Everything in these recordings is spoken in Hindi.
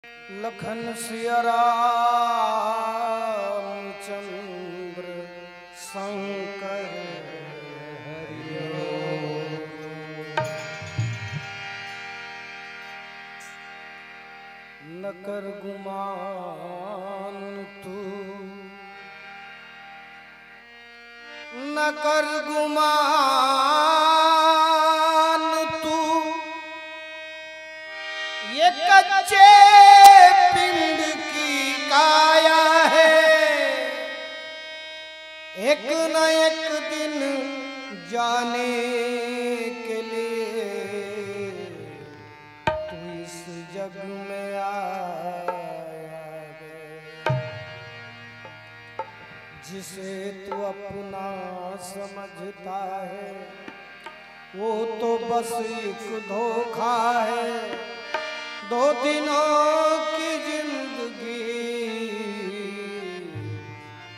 लखन सिया रामचंद्र शंकर हरिओम। न कर गुमान तू, न कर गुमान तू, ये कच्चे पिंड की काया है। एक न एक दिन जाने के लिए तू इस जग में आया है। जिसे तू अपना समझता है वो तो बस एक धोखा है। दो दिनों की जिंदगी,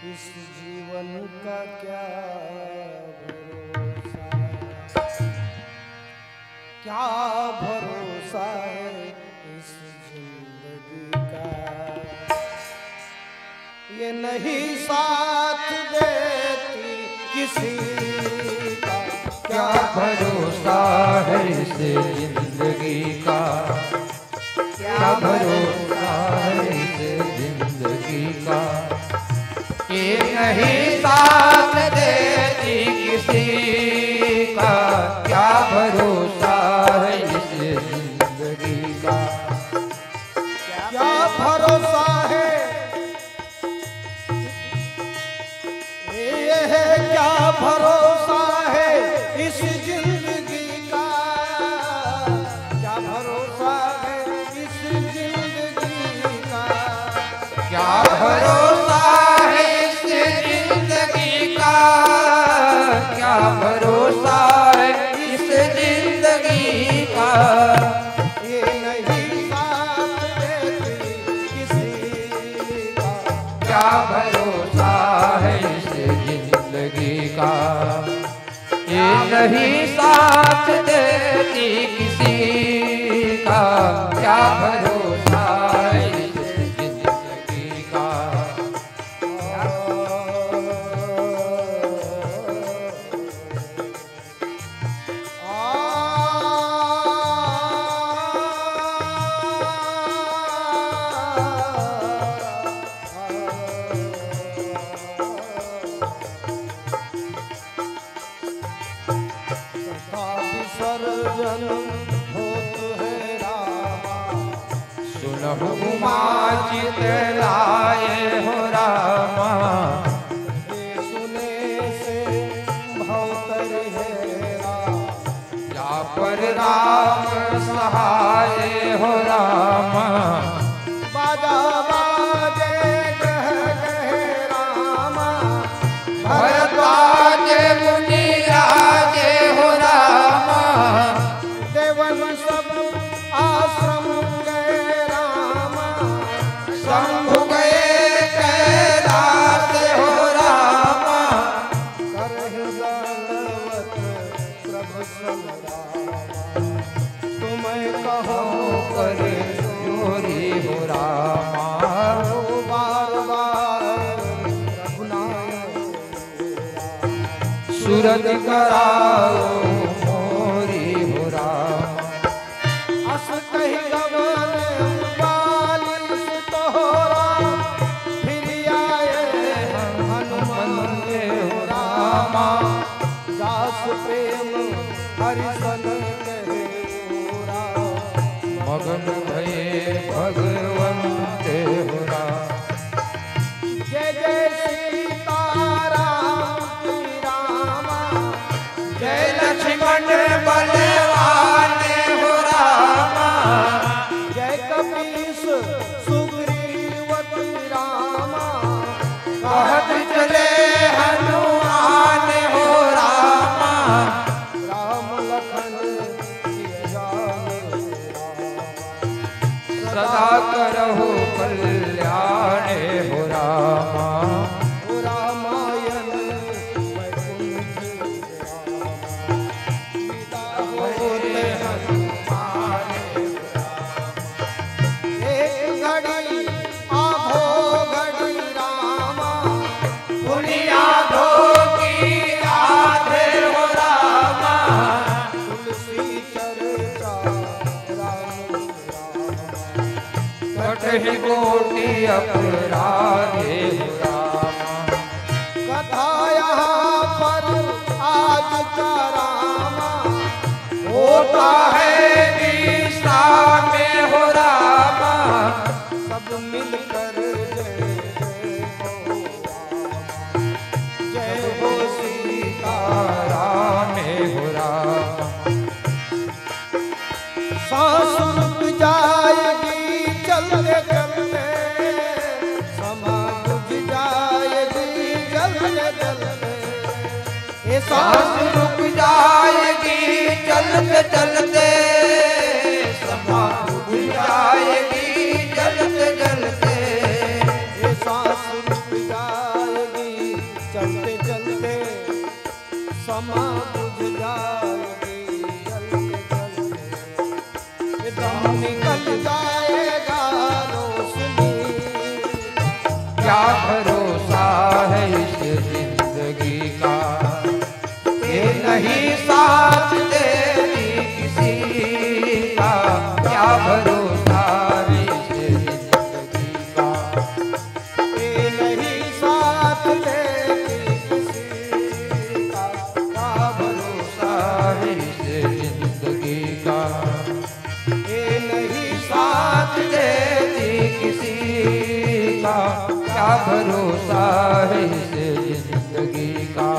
इस जीवन का क्या भरोसा, क्या भरोसा है इस जिंदगी का। ये नहीं साथ देती किसी का, क्या भरोसा है इस जिंदगी का। क्या भरोसा है इस जिंदगी का। ये नहीं साथ देती किसी का। क्या भरोसा है इस जिंदगी का। क्या भरोसा है ये है, क्या भरोसा है इस जिंदगी का। क्या भरोसा है इस जिंदगी का। क्या भरोसा है इस जिंदगी का। क्या भरोसा है इस जिंदगी का। ये नहीं साथ देती किसी का। क्या भरोसा है इस जिंदगी का। ये नहीं साथ देती किसी का। क्या भरोसा है इस जिंदगी का। विसर्जन होत है रामा, सुनहु उमाचित लाए हो रामा। ये सुने से भवतर है राम। जा पर राम सहाय हो रामा। बाजा बाजे गह गह रामा, भरद्वाज मुनि राजे हो रामा। देवन सब आश्रम गए रामा। शंभु गए कैलाश हो रामा। करहि दलवत प्रभु सब रामा। तुम्हें कहो कर जोरी हो रामा। बार बार रघुनायक सूरज कराओ मोरी हो रामा। अस कही गवन बालिश तोहरा, फिर आए हनुमंत हो रामा। दास प्रेम हरिशन कहे पूरा, मगन भये भगवंत हो रामा। जय जय सीताराम की रामा। जय लक्ष्मण बलवान हो रामा। जय कपीस सुग्रीवती रामा। कहत चले हनुमान हो रामा। राम लखन सिय जान रामा। सदा करहु कल्याण हो रामा। ओ रामायण वैकुंठ रामा। सीता बोले हनुमान रामा। एक कहीं कोटि अपराधे हो रामा। कथा यहाँ पर आज का रामा होता है निष्ठा में हो रामा। सब मिलकर जय हो सीताराम हो रामा। सांस रुक जाएगी चलते चलते, समा बुझ जाएगी चलते चलते। ये सांस रुक जाएगी चलते चलते, समा बुझ जाएगी चलते चलते। ये सांस रुक जाएगी चलते चलते, समा बुझ जाएगी चलते चलते। ये दम निकल जाएगा रोशनी, क्या भरोसा है इस जिंदगी का, ये नहीं साथ देती किसी का। क्या भरोसा है इस जिंदगी का, ये नहीं साथ देती किसी का। क्या भरोसा है इस जिंदगी का, ये नहीं साथ देती किसी का। क्या भरोसा है इस जिंदगी का।